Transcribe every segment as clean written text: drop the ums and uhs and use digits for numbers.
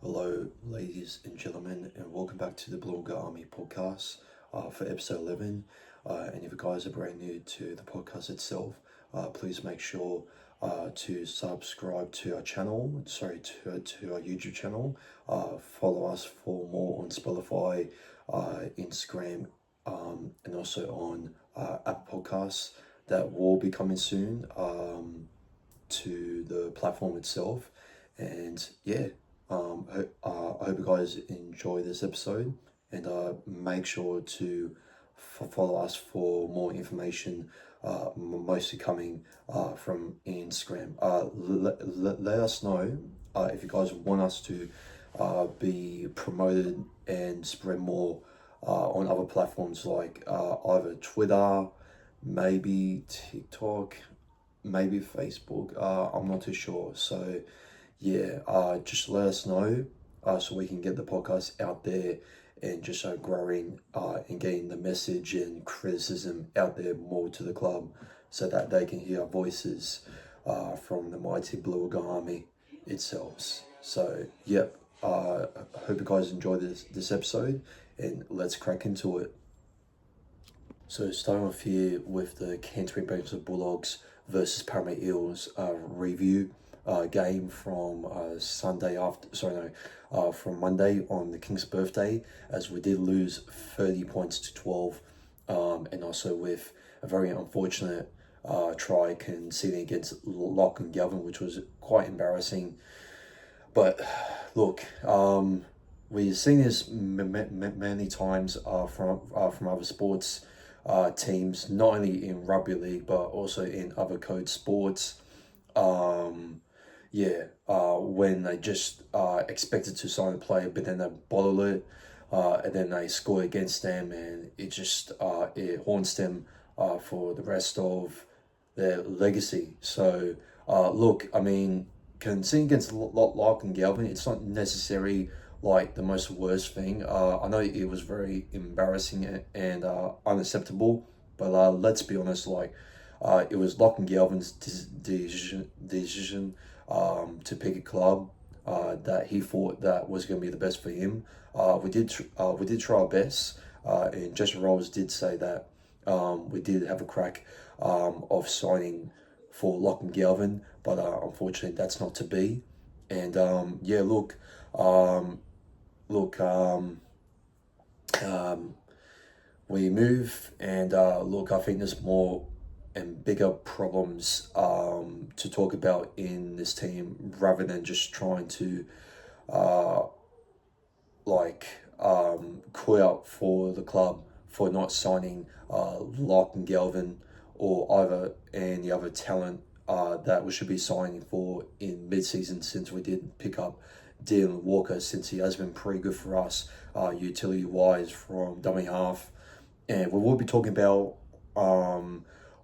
Hello, ladies and gentlemen, and welcome back to the Blue Army podcast for episode 11. And if you guys are brand new to the podcast itself, please make sure to subscribe to our channel, to our YouTube channel. Follow us for more on Spotify, Instagram, and also on Apple Podcasts that will be coming soon to the platform itself. And yeah, I hope you guys enjoy this episode, and make sure to follow us for more information, mostly coming from Instagram. Let us know if you guys want us to be promoted and spread more on other platforms like either Twitter, maybe TikTok, maybe Facebook. I'm not too sure. So yeah, just let us know so we can get the podcast out there and just growing and getting the message and criticism out there more to the club so that they can hear our voices from the mighty Blue Army itself. So, yep, I hope you guys enjoy this episode, and let's crack into it. So starting off here with the Canterbury Bulldogs versus Parramatta Eels review game from from Monday on the King's birthday, as we did lose 30 points to 12, and also with a very unfortunate try conceding against Lachlan Galvin, which was quite embarrassing. But look, we've seen this many times from other sports teams, not only in rugby league but also in other code sports. When they just expected to sign a player, but then they bottle it, and then they score against them, and it haunts them for the rest of their legacy. So, look, I mean, conceding against Larkin Galvin, it's not necessarily like the most worst thing. I know it was very embarrassing and unacceptable, but let's be honest, it was Lachlan Galvin's decision to pick a club that he thought that was going to be the best for him. We did try our best, and Jason Rolls did say that we did have a crack of signing for Lachlan Galvin, but unfortunately that's not to be. And we move, and I think there's more and bigger problems to talk about in this team, rather than just trying to call out for the club for not signing Larkin Galvin or either any other talent that we should be signing for in mid-season, since we did pick up Dylan Walker, since he has been pretty good for us utility-wise from dummy half. And we will be talking about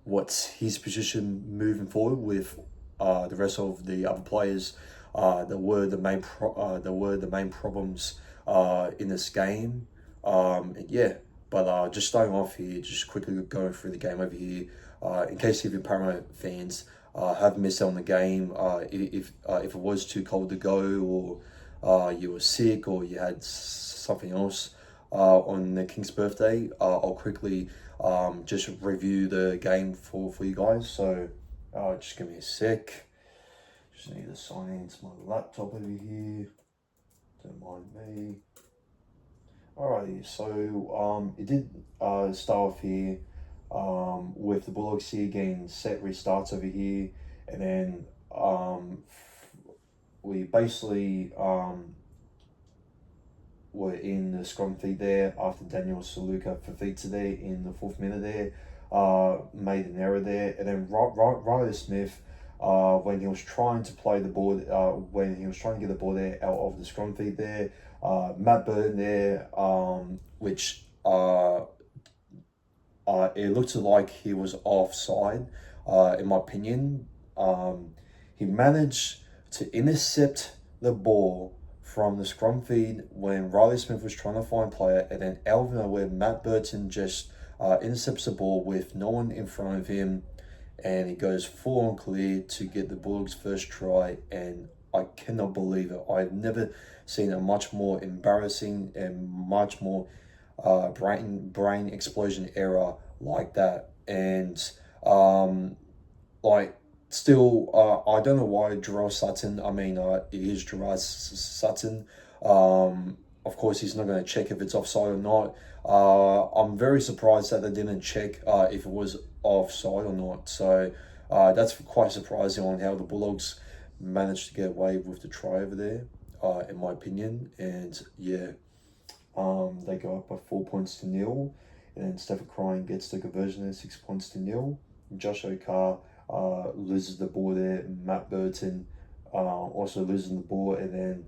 what's his position moving forward with the rest of the other players that were the main problems in this game. But just starting off here, just quickly going through the game over here, in case even Parramatta fans have missed out on the game, if it was too cold to go, or you were sick, or you had something else on the King's birthday, I'll quickly just review the game for you guys. So just give me a sec. Just need to sign into my laptop over here. Don't mind me. Alrighty, so it did start off here with the Bulldogs here getting set restarts over here, and then we basically were in the scrum feed there after Daniel Saluka Fafita there in the 4th minute there, made an error there, and then Riley Smith, when he was trying to play the ball, when he was trying to get the ball there out of the scrum feed there, Matt Burton there, which it looked like he was offside, in my opinion. He managed to intercept the ball from the scrum feed when Riley Smith was trying to find player, and then out of nowhere, Matt Burton just intercepts the ball with no one in front of him, and he goes full on clear to get the Bulldogs' first try. And I cannot believe it. I've never seen a much more embarrassing and much more brain explosion error like that. And like still, I don't know why Gerard Sutton. I mean, it is Gerard Sutton. Of course, he's not going to check if it's offside or not. I'm very surprised that they didn't check if it was offside or not. So that's quite surprising on how the Bulldogs managed to get away with the try over there, in my opinion. And yeah, they go up by 4 points to 0. And then Stephen Cryan gets the conversion there, 6 points to 0. Josh Okar loses the ball there. Matt Burton also loses the ball, and then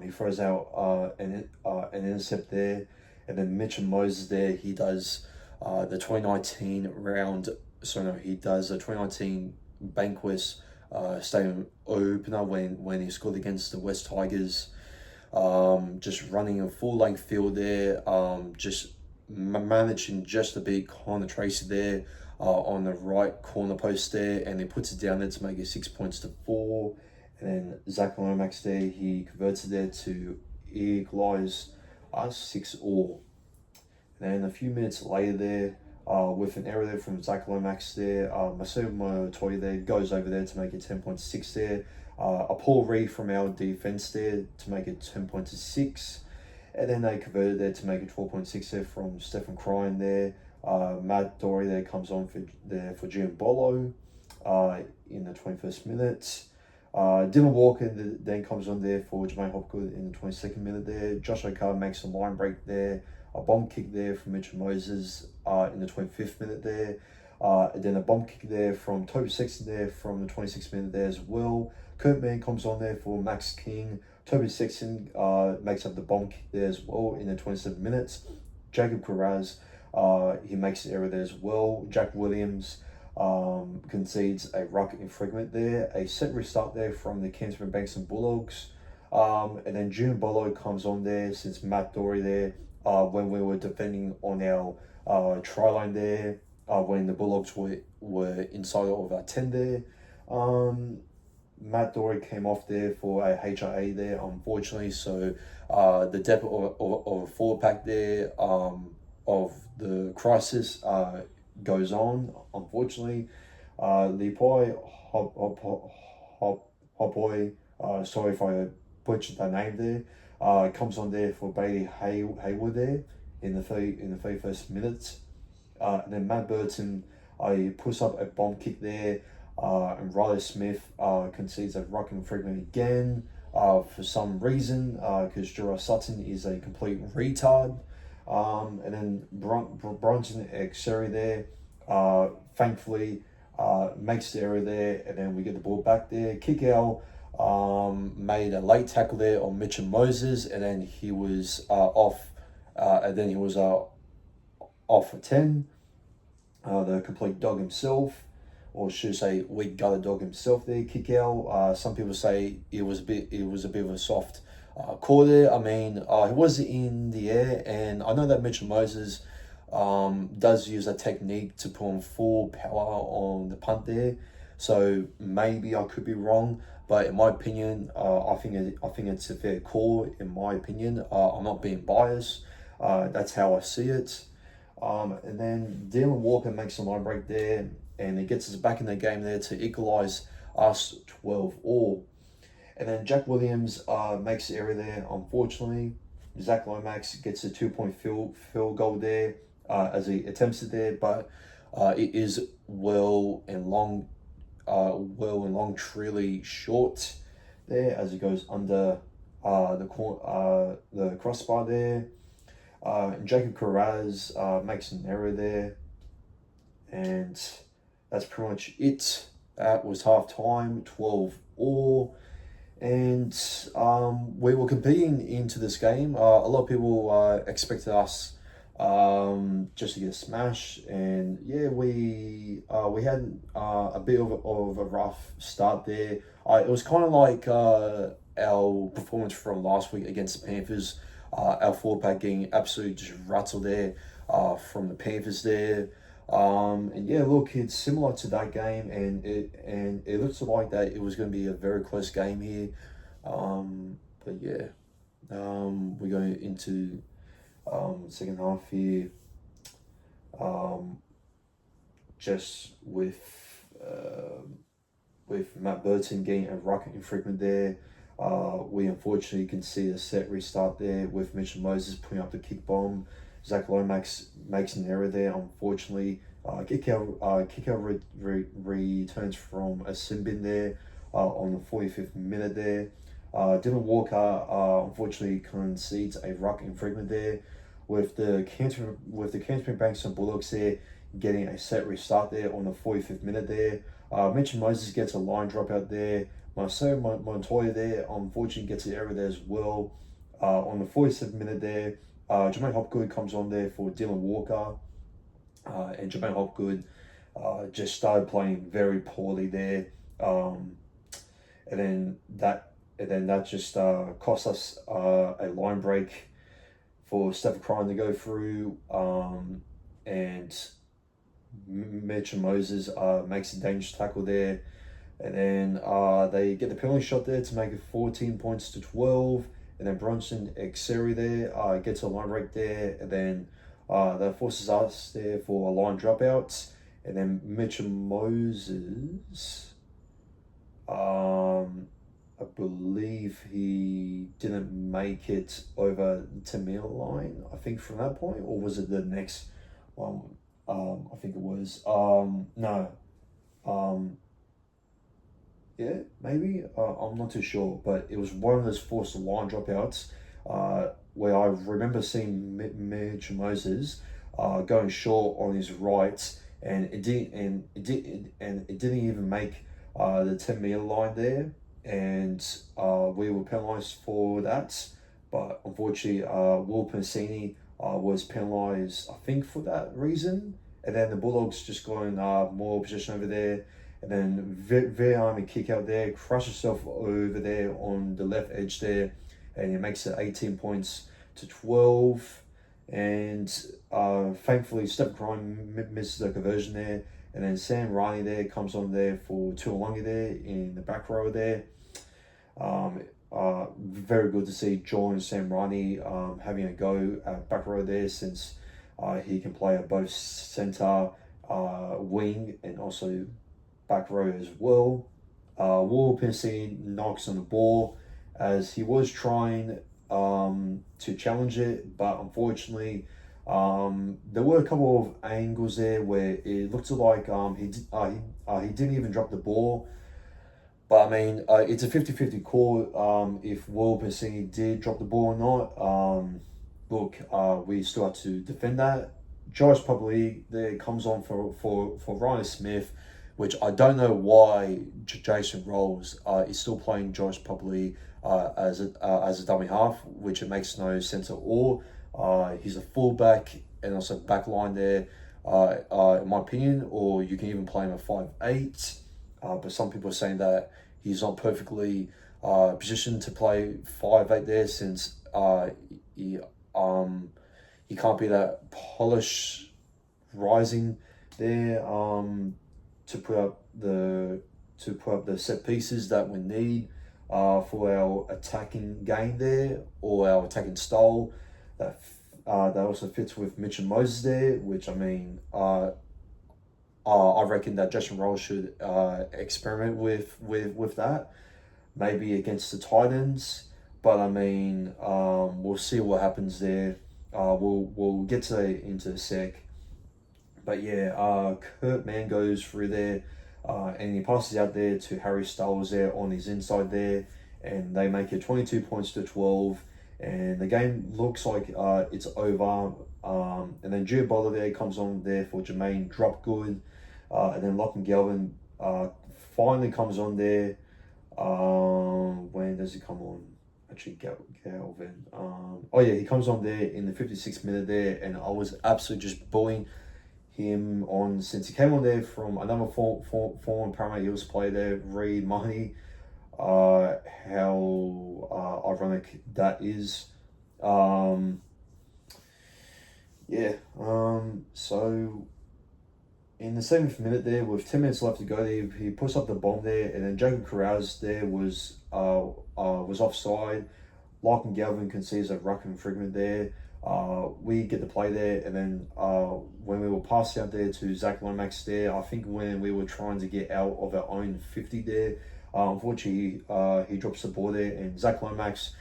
he throws out an intercept there, and then Mitchell Moses there. He does the 2019 round. He does the 2019 Bankwest Stadium opener when he scored against the West Tigers. Just running a full length field there. Just managing just to beat Connor Tracy there on the right corner post there, and he puts it down there to make it 6 points to 4. And then Zach Lomax there, he converts it there to equalise 6-all. And then a few minutes later there, with an error there from Zach Lomax there, Masumo Toy there goes over there to make it 10.6 there. A poor read from our defence there to make it 10.6. And then they converted there to make it 12.6 there from Stephen Cryan there. Matt Dory there comes on for Jim Bolo in the 21st minute. Dylan Walker then comes on there for Jermaine Hopgood in the 22nd minute there. Josh Okar makes a line break there. A bomb kick there from Mitchell Moses in the 25th minute there. And then a bomb kick there from Toby Sexton there from the 26th minute there as well. Kurt Mann comes on there for Max King. Toby Sexton makes up the bomb kick there as well in the 27 minutes. Jacob Carraz, he makes an error there as well. Jack Williams concedes a ruck infringement there. A set restart there from the Canterbury Banks and Bulldogs. And then June Bolo comes on there since Matt Dory there when we were defending on our try line there, when the Bulldogs were inside of our 10 there. Matt Dory came off there for a HIA there, unfortunately. So the depth of a forward pack there of the crisis goes on, unfortunately. Lepoy Hopboy, sorry if I butchered that name there, comes on there for Bailey Hayward there in the 31st minute. And then Matt Burton puts up a bomb kick there, and Riley Smith concedes a ruck infringement again for some reason, because Gerard Sutton is a complete retard. And then Bronson Exeri there, thankfully, makes the error there, and then we get the ball back there. Kick out made a late tackle there on Mitchell Moses, and then he was off for 10. The complete dog himself, or should I say weak gutter dog himself there, kick out. Some people say it was a bit of a soft call there. I mean, he was in the air, and I know that Mitchell Moses does use a technique to put on full power on the punt there. So maybe I could be wrong, but in my opinion, I think it's a fair call. In my opinion, I'm not being biased. That's how I see it. And then Dylan Walker makes a line break there, and it gets us back in the game there to equalise us 12-all. And then Jack Williams makes the error there, unfortunately. Zach Lomax gets a 2-point field goal there as he attempts it there, but it is well and long truly short there as he goes under the crossbar there. And Jacob Carraz makes an error there, and that's pretty much it. That was half time, 12-all. And we were competing into this game. A lot of people expected us just to get smashed, and yeah, we had a bit of a rough start there. It was kind of like our performance from last week against the Panthers. Our forward pack getting absolutely just rattled there from the Panthers there. And yeah, look, it's similar to that game, and it looks like that it was going to be a very close game here. But yeah, we're going into second half here. Just with Matt Burton getting a ruck infringement there. We unfortunately can see a set restart there with Mitchell Moses putting up the kick bomb. Zach Lomax makes an error there, unfortunately. Kick out returns from a sin bin there on the 45th minute there. Dylan Walker unfortunately concedes a ruck infringement there, with the Canterbury Banks and Bulldogs there getting a set restart there on the 45th minute there. Mitchell Moses gets a line drop out there. Marcelo Montoya there unfortunately gets an error there as well. On the 47th minute there, Jermaine Hopgood comes on there for Dylan Walker. And Jermaine Hopgood just started playing very poorly there. And then that just cost us a line break for Stephen Crine to go through. And Mitchell Moses makes a dangerous tackle there, and then they get the penalty shot there to make it 14 points to 12, and then Bronson Xeri there gets a line break there, and then that forces us there for a line dropout, and then Mitchell Moses, I believe he didn't make it over the 10-meter line, I think, from that point, or was it the next one? I think it was. No. Yeah, maybe. I'm not too sure, but it was one of those forced line dropouts where I remember seeing Mitch Moses going short on his right, and it didn't even make the 10-meter line there, and we were penalised for that. But unfortunately, Will Pensini was penalised, I think, for that reason. And then the Bulldogs just going more position over there. And then Verheim kick out there, crush himself over there on the left edge there. And he makes it 18 points to 12. And thankfully, Stephen Crine misses the conversion there. And then Sam Riley there comes on there for Tuolungi there in the back row there. Very good to see John and Sam Riley having a go at back row there, since he can play at both centre, wing, and also back row as well. Will Pensini knocks on the ball as he was trying to challenge it, but unfortunately there were a couple of angles there where it looked like he didn't even drop the ball. But I mean, it's a 50-50 call if Will Pensini did drop the ball or not. Look, we still have to defend that. Josh probably there comes on for Ryan Smith, which I don't know why Jason Rolls is still playing Josh probably as a dummy half, which it makes no sense at all. He's a fullback and also back line there, in my opinion, or you can even play him at 5'8". But some people are saying that he's not perfectly positioned to play 5'8" there, since he can't be that polish rising there to put up the set pieces that we need for our attacking game there, or our attacking style that also fits with Mitch and Moses there, which I mean I reckon that Jason Rolls should experiment with that, maybe against the Titans. But I mean, we'll see what happens there. We'll get to into a sec. But yeah, Kurt Mann goes through there, and he passes out there to Harry Styles there on his inside there, and they make it 22 points to 12, and the game looks like it's over. And then Drew Butler there comes on there for Jermaine Dropgood, and then Lachlan Galvin finally comes on there. When does he come on? Actually, Galvin. Oh yeah, he comes on there in the 56th minute there, and I was absolutely just booing him on since he came on there from another former Parramatta Eels player there, Reed Mahoney. How ironic that is. So in the 7th minute there, with 10 minutes left to go, he puts up the bomb there, and then Jacob Corrales there was offside. Larkin Galvin concedes a ruck infringement there. We get the play there, and then when we were passing out there to Zach Lomax there, I think when we were trying to get out of our own 50 there, unfortunately he drops the ball there, and Zach Lomax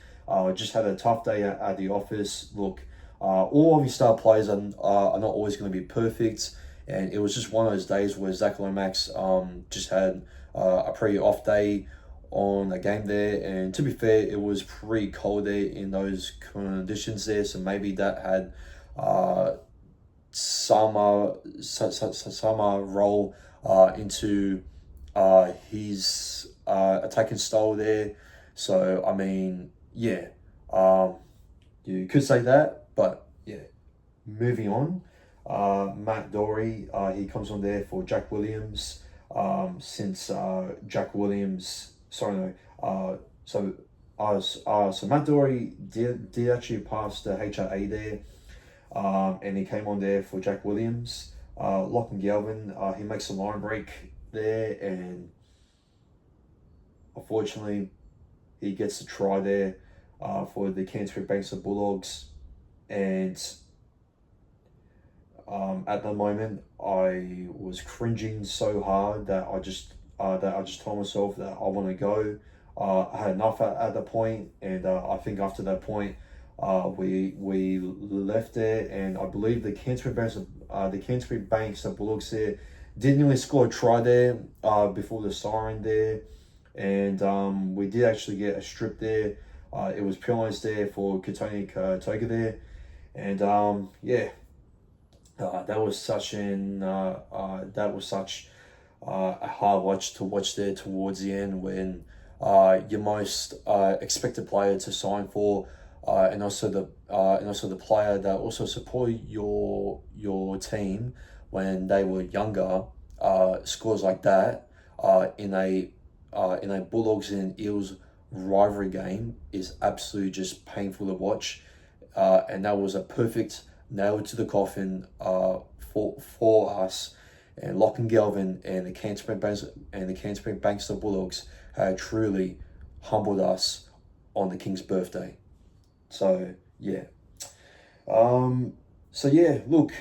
just had a tough day at the office. Look, all of your star players are not always going to be perfect, and it was just one of those days where Zach Lomax just had a pretty off day on a game there. And to be fair, it was pretty cold there in those conditions there, so maybe that had some role into his attacking style there. So I mean, yeah, you could say that, but yeah. Moving on, Matt Dory, he comes on there for Jack Williams. Since Jack Williams, sorry no, so Matt Dory did actually pass the HRA there, and he came on there for Jack Williams. Lachlan Galvin, he makes a line break there, and unfortunately, he gets the try there for the Canterbury Bankstown Bulldogs. And at the moment, I was cringing so hard that I just told myself that I want to go. I had enough at that point, and I think after that point, we left there, and I believe the Canterbury Bankstown Bulldogs there did nearly score a try there before the siren there, and we did actually get a strip there. It was penalised there for Katoni Toga there, and yeah. That was such a hard watch to watch there towards the end, when your most expected player to sign for, and also the player that also supported your team when they were younger, scores like that in a Bulldogs and Eels rivalry game is absolutely just painful to watch, and that was a perfect nail to the coffin for us. And Lachlan Galvin and the Canterbury Bankstown Bulldogs had truly humbled us on the King's birthday. So yeah. Look,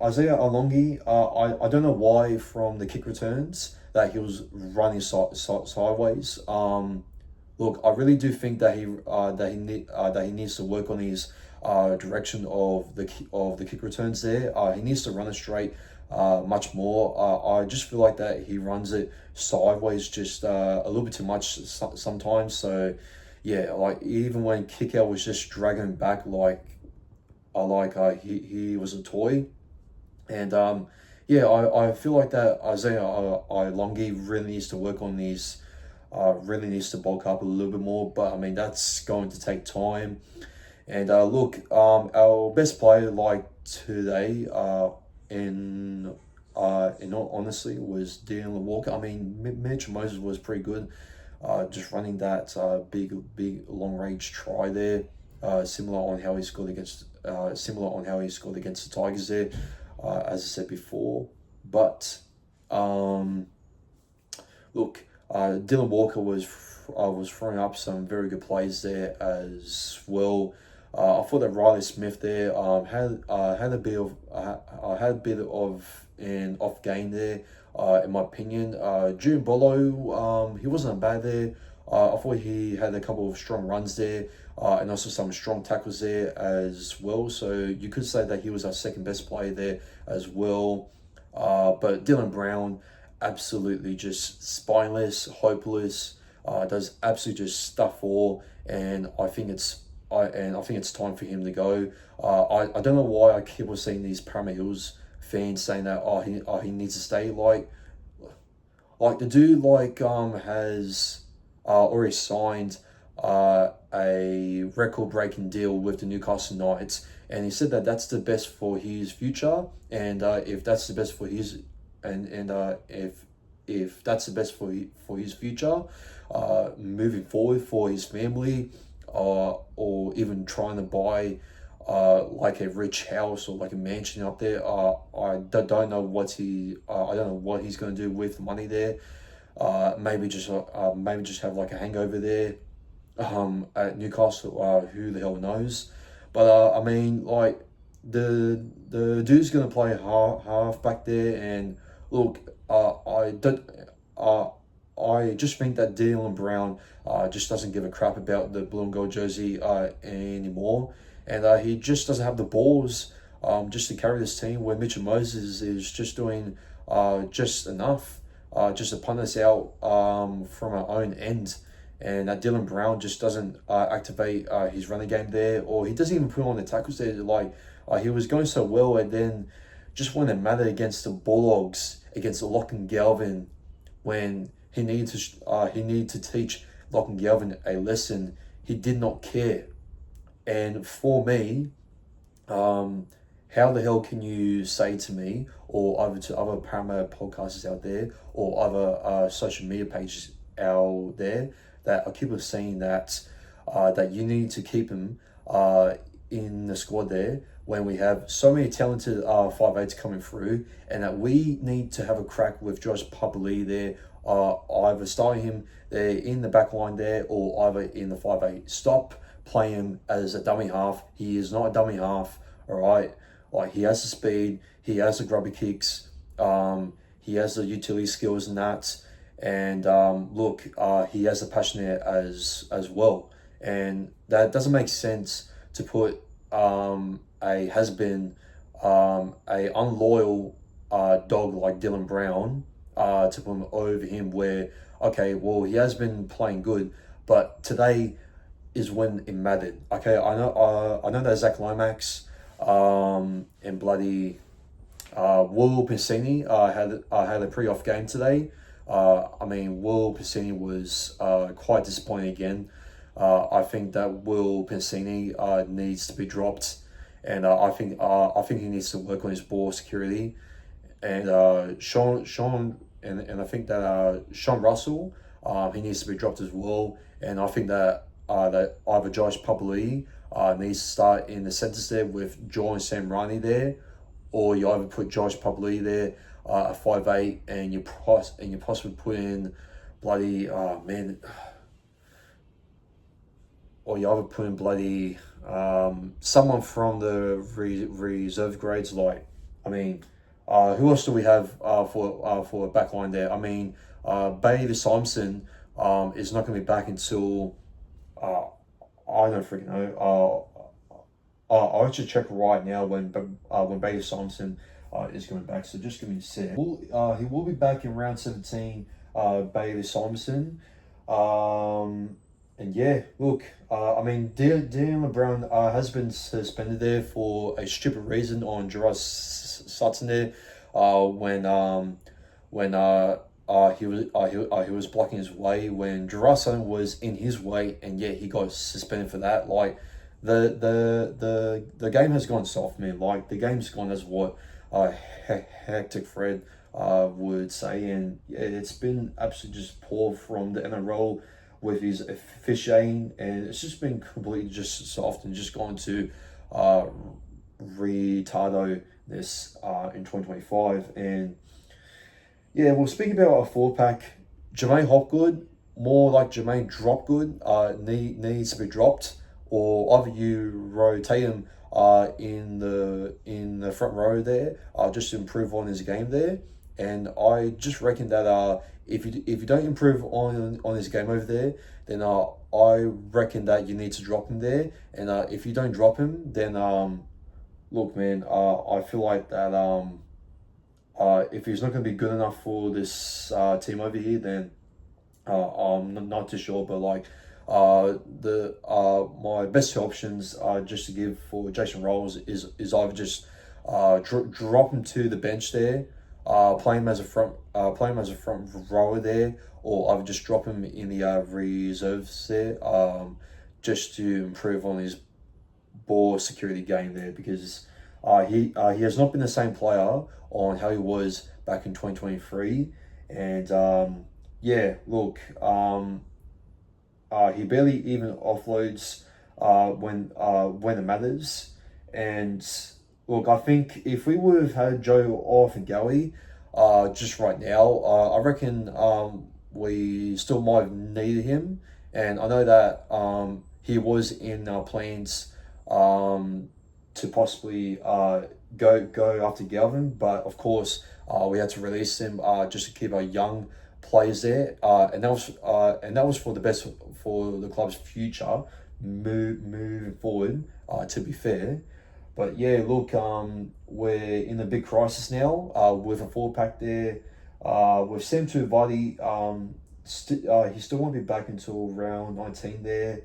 Isaiah Alongi, I don't know why from the kick returns that he was running sideways. Look, I really do think that he needs to work on his direction of the kick returns there. He needs to run it straight much more. I just feel like that he runs it sideways just a little bit too much sometimes. So yeah, like even when kick out was just dragging back like he was a toy. And yeah, I feel like that Isaiah Longi really needs to work on these, really needs to bulk up a little bit more. But I mean, that's going to take time. And look, our best player like today, in all honesty, was Dylan Walker. I mean, Mitch Moses was pretty good, just running that big long range try there. Similar on how he scored against the Tigers there, as I said before. But look, Dylan Walker was throwing up some very good plays there as well. I thought that Riley Smith there had a bit of an off game there, in my opinion. June Bolo, he wasn't bad there. I thought he had a couple of strong runs there, and also some strong tackles there as well. So you could say that he was our second best player there as well. But Dylan Brown, absolutely just spineless, hopeless. Does absolutely just stuff all, and I think it's time for him to go. I don't know why I keep on seeing these Parramatta Eels fans saying that he needs to stay. Like the dude has already signed a record-breaking deal with the Newcastle Knights, and he said that that's the best for his future. And if that's the best for his if that's the best for his future, moving forward for his family, or even trying to buy like a rich house or like a mansion up there. Don't know I don't know what he's going to do with the money there. Maybe just have like a hangover there at Newcastle. Who the hell knows? But I mean, like the dude's gonna play half back there, and look, I don't. Uh, I just think that Dylan Brown just doesn't give a crap about the blue and gold jersey anymore, and he just doesn't have the balls just to carry this team. Where Mitchell Moses is just doing just enough, just to punt us out from our own end, and Dylan Brown just doesn't activate his running game there, or he doesn't even put on the tackles there. Like he was going so well, and then just when it mattered against the Bulldogs, against the Lock and Galvin, when he needed to teach Lock and Galvin a lesson, he did not care. And for me, how the hell can you say to me, or over to other Parramatta podcasters out there, or other social media pages out there, that I keep on saying that that you need to keep him in the squad there when we have so many talented 5'8" coming through, and that we need to have a crack with Josh Papali there, either starting him there in the back line there, or either in the 5'8". Stop playing him as a dummy half. He is not a dummy half, all right? Like, he has the speed, he has the grubby kicks, he has the utility skills and that, and look, he has the passion there as well, and that doesn't make sense to put a has-been, a unloyal dog like Dylan Brown to put him over him, where, okay, well, he has been playing good, but today is when it mattered. Okay, I know that Zach Lomax and bloody Will Piscini had a pretty off game today. I mean, Will Piscini was quite disappointing again. I think that Will Piscini needs to be dropped, and I think he needs to work on his ball security. And Sean and I think that Sean Russell, he needs to be dropped as well. And I think that that either Josh Papali needs to start in the centres there with Joel and Sam Riney there, or you either put Josh Papali there at 5'8", and you possibly put in bloody or you either put in bloody someone from the reserve grades. Like, I mean, who else do we have for a back line there? I mean, Bailey Simpson is not going to be back until I don't freaking know. I'll actually check right now when Bailey Simpson is coming back. So just give me a sec. He will be back in round 17. Bailey Simpson. And yeah, look, I mean, Dylan Brown has been suspended there for a stupid reason on Gerard Sutton there, when he was blocking his way when Gerard Sutton was in his way, and yet he got suspended for that. Like, the game has gone soft, man. Like, the game's gone as what Hectic Fred would say, and yeah, it's been absolutely just poor from the NRL with his officiating, and it's just been completely just soft and just gone to retardo this in 2025. And yeah, well, speaking about our forward pack, Jermaine Hopgood, more like Jermaine Dropgood, needs to be dropped, or either you rotate him in the front row there, just to improve on his game there. And I just reckon that if you don't improve on his game over there, then I reckon that you need to drop him there. And if you don't drop him, then look, man, I feel like that if he's not going to be good enough for this team over here, then I'm not too sure. But like my best two options just to give for Jason Rolls is either just drop him to the bench there, play him as a front rower there, or either just drop him in the reserves there, just to improve on his ball security game there, because he has not been the same player on how he was back in 2023, and yeah, look, he barely even offloads when it matters, And look, I think if we would have had Joe off and Gowie, just right now, I reckon we still might have needed him. And I know that he was in our plans to possibly go after Galvin, but of course we had to release him just to keep our young players there, and that was for the best for the club's future moving forward. To be fair, but yeah, look, we're in a big crisis now with a forward pack there. With Sam Tuvati, he still won't be back until round 19 there.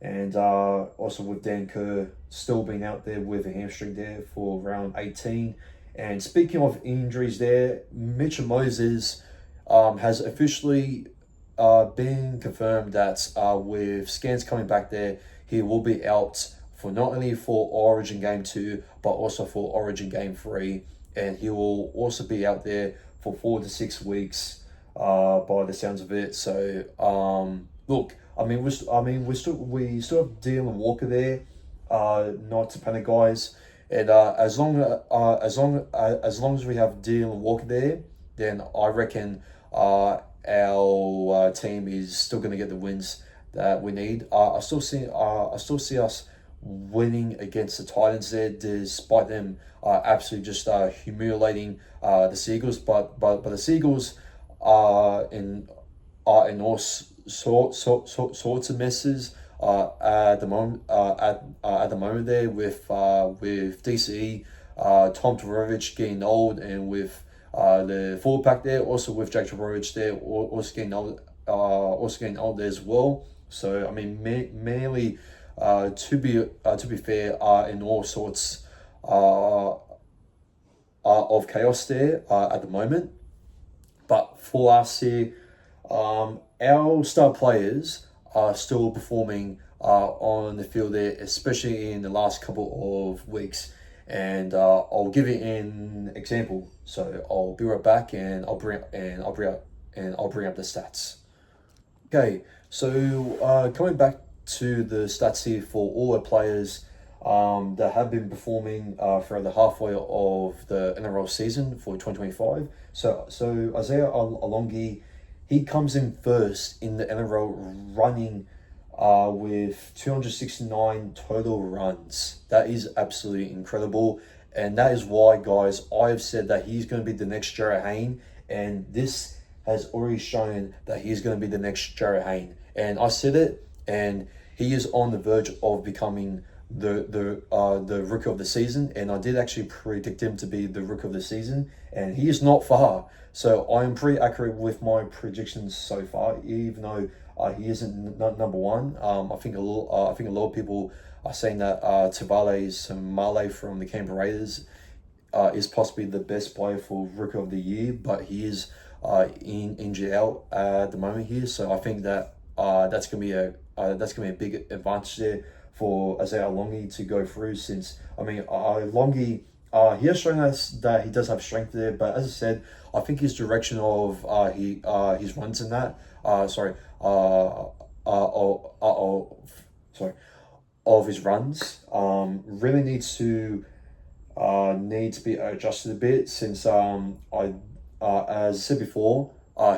And also with Dan Kerr still being out there with a hamstring there for round 18. And speaking of injuries there, Mitchell Moses has officially been confirmed that with scans coming back there, he will be out for not only for Origin Game 2, but also for Origin Game 3. And he will also be out there for 4 to 6 weeks by the sounds of it. So, look, we still have Dylan Walker there, not to panic, guys. And as long as we have Dylan Walker there, then I reckon our team is still going to get the wins that we need. I still see us winning against the Titans there, despite them absolutely just humiliating the Seagulls. But the Seagulls are in all sorts of messes at the moment. At the moment there with DCE, Tom Todorovic getting old, and with the forward pack there, also with Jake Todorovic there, also getting old there as well. So I mean, mainly to be fair, in all sorts of chaos there at the moment. But for us here, our star players are still performing on the field there, especially in the last couple of weeks. And I'll give you an example. So I'll be right back, and I'll bring up the stats. Okay, so coming back to the stats here for all the players that have been performing for the halfway of the NRL season for 2025. So Isaiah Alongi, he comes in first in the NRL running with 269 total runs. That is absolutely incredible. And that is why, guys, I've said that he's going to be the next Jarryd Hayne. And this has already shown that he's going to be the next Jarryd Hayne. And I said it, and he is on the verge of becoming the rookie of the season. And I did actually predict him to be the rookie of the season. And he is not far. So I am pretty accurate with my predictions so far, even though he isn't number one. I think a lot of people are saying that Tavale Samale from the Canberra Raiders is possibly the best player for Rookie of the Year, but he is injured out at the moment here. So I think that that's gonna be a big advantage there for Isaiah Longi to go through. Since I mean, Longi, he has shown us that he does have strength there, but as I said, I think his direction of his runs in that of his runs really needs to be adjusted a bit, since as I said before,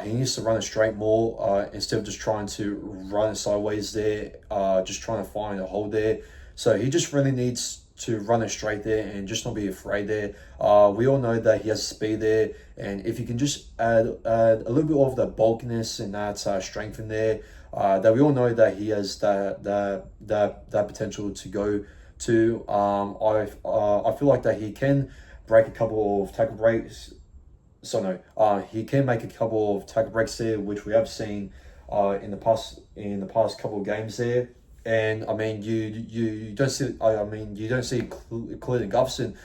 he needs to run it straight more instead of just trying to run it sideways there, just trying to find a hole there. So he just really needs to run it straight there and just not be afraid there. We all know that he has speed there, and if you can just add a little bit of that bulkiness and that strength in there, that we all know that he has that potential to go to. I feel like that he can break a couple of tackle breaks. So no, he can make a couple of tackle breaks there, which we have seen in the past couple of games there. And I mean, you don't see Clinton Gubson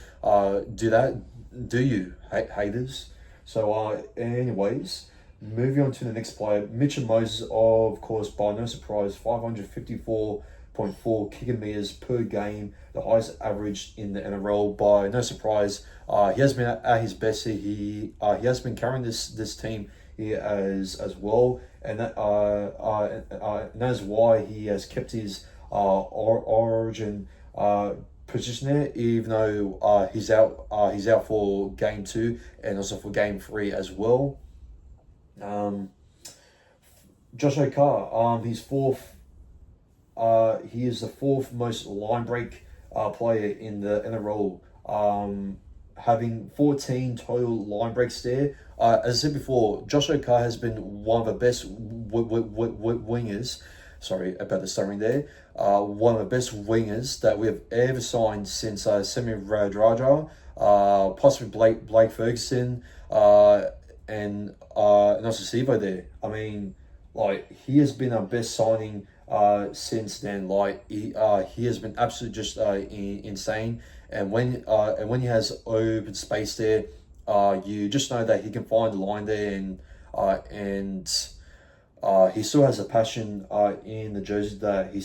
do that, do you, haters? So anyways, moving on to the next player, Mitchell Moses, of course, by no surprise, 554.4 kicking meters per game, the highest average in the NRL. By no surprise, he has been at his best here. He has been carrying this team here as well, and that is why he has kept his origin position there, even though he's out for game 2 and also for game 3 as well. Joshua Carr, he's fourth. He is the fourth most line break player in the NRL, having 14 total line breaks there. As I said before, Joshua Carr has been one of the best wingers. Sorry about the stuttering there. One of the best wingers that we have ever signed since Semi Radradra, possibly Blake Ferguson, and also Sivo there. I mean, like, he has been our best signing since then. Like, he has been absolutely just insane. And when he has open space there, you just know that he can find the line there, and he still has a passion in the jersey that he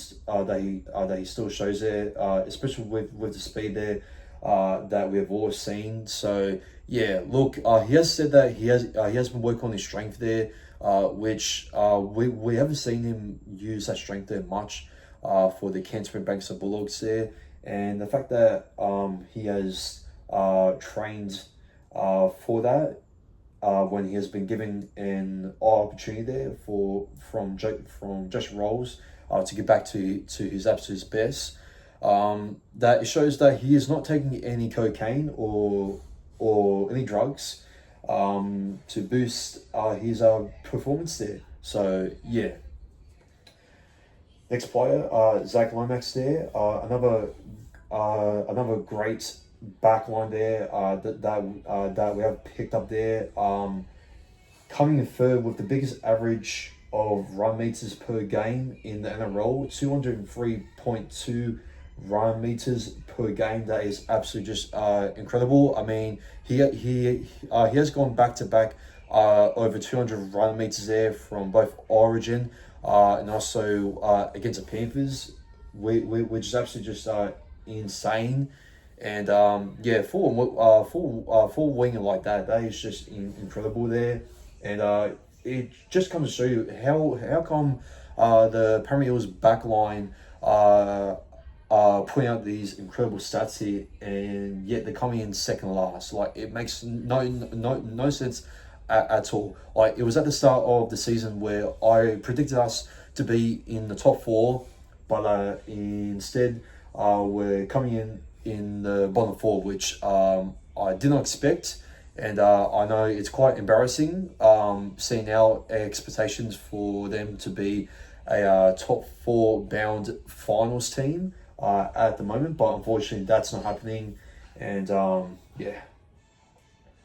still shows there, especially with the speed there that we have always seen. So yeah, look, he has said that he has been working on his strength there, which we haven't seen him use that strength there much for the Canterbury Bankstown Bulldogs there, and the fact that he has trained for that. When he has been given an opportunity there from Josh Rolls to get back to his absolute best, that it shows that he is not taking any cocaine or any drugs to boost his performance there. So yeah. Next player, Zach Lomax there, another great backline there that we have picked up there, coming in third with the biggest average of run meters per game in the NRL, 203.2 run meters per game. That is absolutely just incredible. I mean, he has gone back to back over 200 run meters there from both Origin and also against the Panthers, which is absolutely just insane. And yeah, full winger like that is just incredible there, and it just comes to show you how come the Parramatta Eels backline putting out these incredible stats here, and yet they're coming in second last. Like, it makes no sense at all. Like, it was at the start of the season where I predicted us to be in the top 4, but instead we're coming in the bottom 4, which I did not expect, and I know it's quite embarrassing seeing our expectations for them to be a top 4 bound finals team at the moment, but unfortunately that's not happening. And yeah,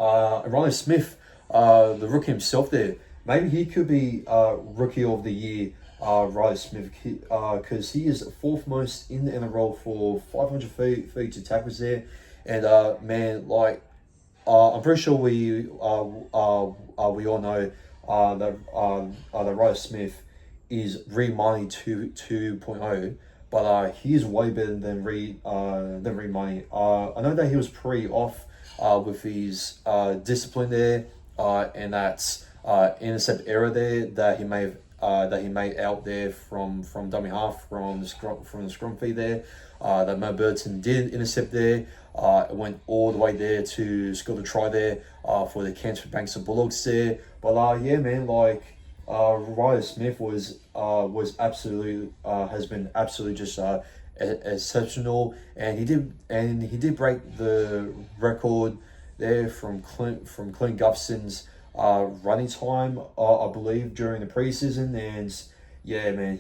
Riley Smith, the rookie himself there, maybe he could be rookie of the year. Riley Smith, because he is 4th most in the NRL for 532 tackles there, and man, like, I'm pretty sure we all know that Riley Smith is Reed Money 2.0, but he is way better than Reed Money. I know that he was pretty off with his discipline there, and that's intercept error there that he made out there from dummy half from the scrum feed there. That Mo Burton did intercept there. It went all the way there to score the try there for the Canterbury Bankstown Bulldogs there. But yeah, man, like, Riley Smith was absolutely has been absolutely just exceptional, and he did break the record there from Clint Gutherson running time, I believe, during the preseason. And yeah, man,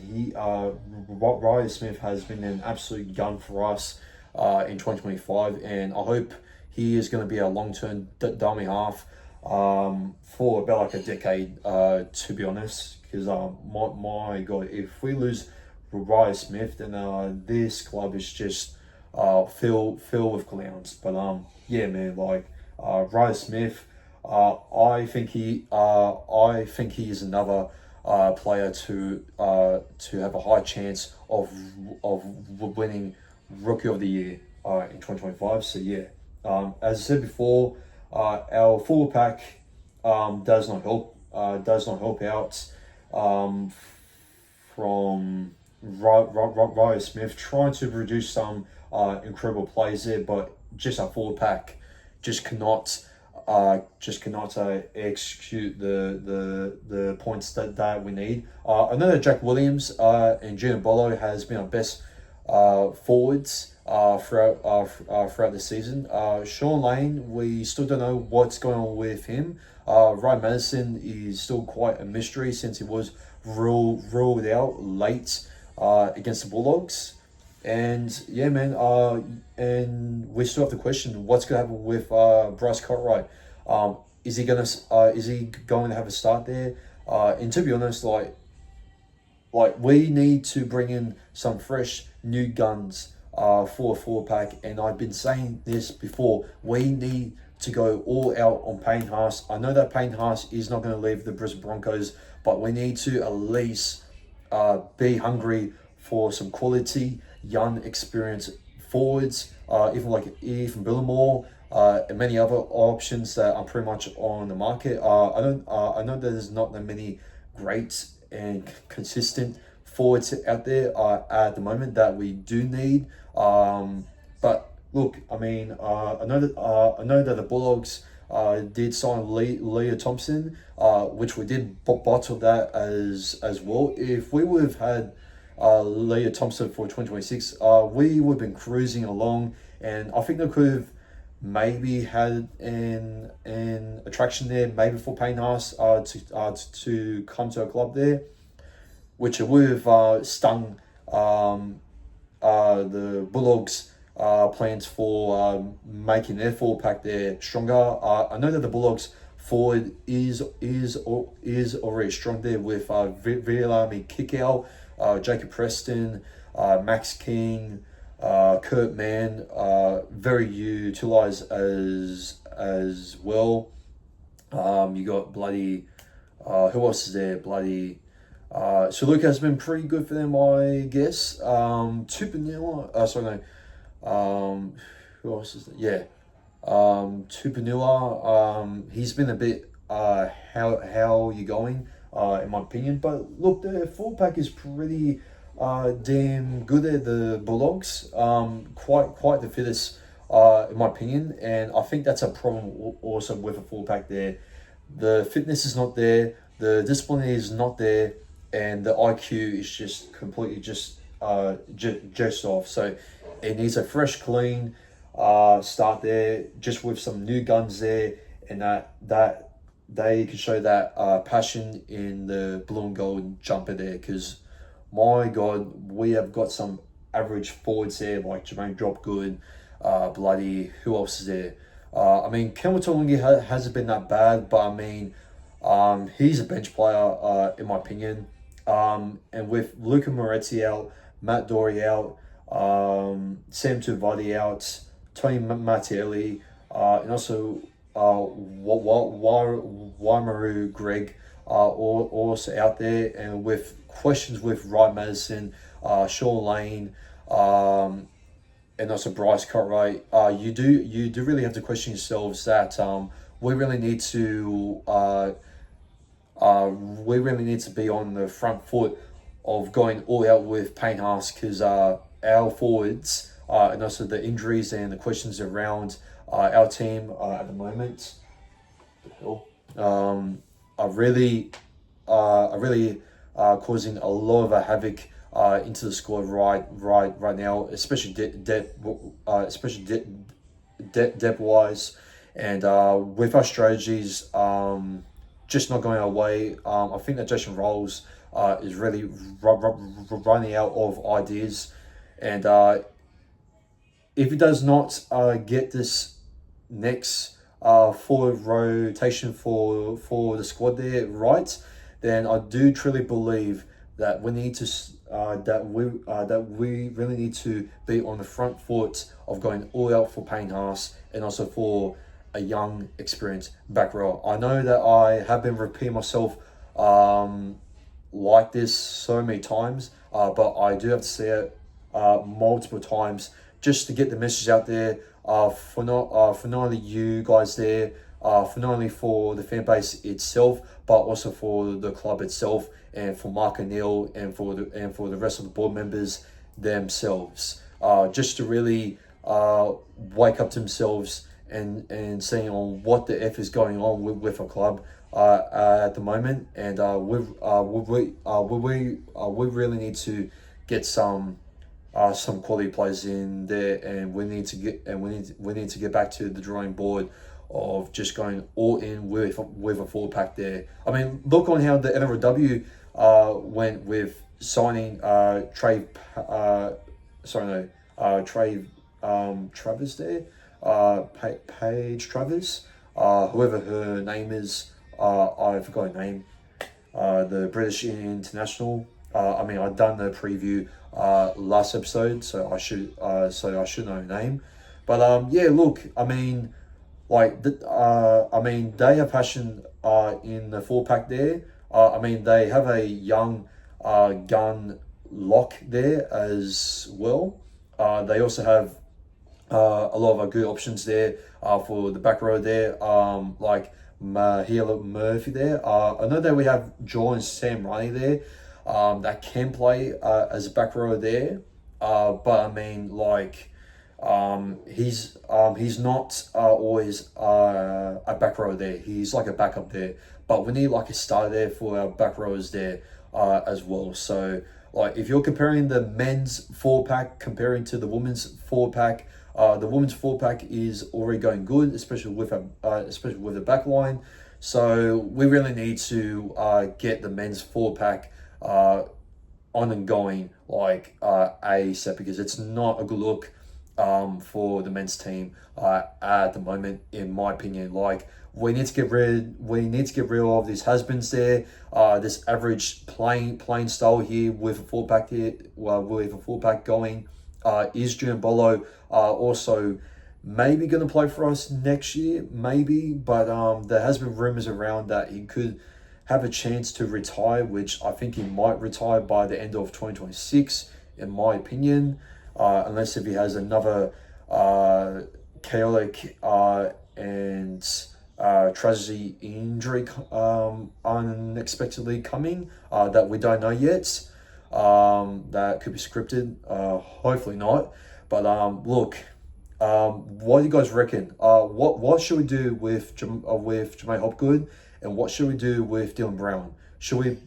Riley Smith has been an absolute gun for us in 2025, and I hope he is going to be a long-term dummy half for about like a decade, to be honest. Because my God, if we lose Riley Smith, then this club is just filled with clowns. But yeah, man, like, Riley Smith, I think he is another player to have a high chance of winning Rookie of the Year in 2025. So yeah, as I said before, our forward pack does not help out from Ryo Smith, trying to produce some incredible plays there, but just our forward pack just cannot execute the points that we need. I know that Jack Williams and Gino Bolo has been our best forwards throughout the season. Sean Lane, we still don't know what's going on with him. Ryan Madison is still quite a mystery since he was ruled out late against the Bulldogs. And yeah, man, and we still have the question: what's going to happen with Bryce Cartwright? Is he going to have a start there? And to be honest, like we need to bring in some fresh new guns for a forward pack. And I've been saying this before: we need to go all out on Payne Haas. I know that Payne Haas is not going to leave the Brisbane Broncos, but we need to at least be hungry for some quality, young, experienced forwards, even like Ethan Billimore, and many other options that are pretty much on the market. I know there's not that many great and consistent forwards out there at the moment that we do need. But look, I mean, I know that the Bulldogs did sign Leah Thompson, which we did bottle that as well. If we would have had Leah Thompson for 2026, we would have been cruising along, and I think they could have maybe had an attraction there, maybe for Payne Haas to come to a club there, which would have stung the Bulldogs' plans for making their forward pack there stronger. I know that the Bulldogs forward is already strong there with Vilami Kickout, Jacob Preston, Max King, Kurt Mann, very utilised as well. You got bloody who else is there? Bloody so Luke has been pretty good for them, I guess. Tupanua, sorry no. Who else is there? Yeah. Tupanua, he's been a bit how you going, in my opinion. But look, the full pack is pretty damn good at the Bulldogs. Quite the fittest, in my opinion, and I think that's a problem also with a full pack there. The fitness is not there, the discipline is not there, and the IQ is just completely just off. So it needs a fresh, clean start there, just with some new guns there, and that they can show that passion in the blue and gold jumper there. Because my God, we have got some average forwards there like Jermaine Dropgood, bloody who else is there? I mean, Kelma Tuolungi hasn't been that bad, but I mean, he's a bench player in my opinion. And with Luca Moretti out, Matt Dory out, Sam Tuvati out, Tony Mattielli, and also Waimaru Greg also out there, and with questions with Ryan Madison, Sean Lane, and also Bryce Cartwright, you do really have to question yourselves that we really need to be on the front foot of going all out with Payne Haas, because our forwards and also the injuries and the questions around our team at the moment are really causing a lot of havoc into the squad right now, especially depth wise, and with our strategies just not going our way. I think that Jason Rolls is really running out of ideas, and if he does not get this next forward rotation for the squad there right, then I do truly believe that we need to that we really need to be on the front foot of going all out for Payne Haas, and also for a young, experienced back row. I know that I have been repeating myself like this so many times, but I do have to say it multiple times just to get the message out there, for not only you guys there, for not only for the fan base itself, but also for the club itself, and for Mark O'Neill and for the rest of the board members themselves, just to really wake up to themselves and seeing on what the F is going on with a club at the moment, and we really need to get some quality players in there, and we need to get back to the drawing board of just going all in with a full pack there. I mean, look on how the NRLW went with signing Trey Travers there, Paige Travers, whoever her name is, I forgot her name, the British international. I mean, I've done the preview last episode, so I should know her name. But yeah, look, I mean, like I mean, they have passion in the four pack there. I mean, they have a young gun lock there as well. They also have a lot of good options there for the back row there, like Mahila Murphy there. I know that we have Joel and Sam Riley there that can play as a back row there, but I mean, like, he's not always a back row there. He's like a backup there, but we need like a star there for our back rowers there as well. So, like, if you're comparing the men's four pack comparing to the women's four pack, the women's four pack is already going good, especially with the back line. So we really need to get the men's four pack on and going, like, ASAP, because it's not a good look for the men's team at the moment, in my opinion. Like, we need to get rid of these has-beens there, this average playing style here with a four pack here, with a four pack going. Is Julian Bolo also maybe going to play for us next year? Maybe, but there has been rumors around that he could have a chance to retire, which I think he might retire by the end of 2026, in my opinion, unless if he has another chaotic and tragedy injury unexpectedly coming that we don't know yet. That could be scripted, hopefully not. But look, what do you guys reckon? What should we do with Jermaine Hopgood, and what should we do with Dylan Brown? Should we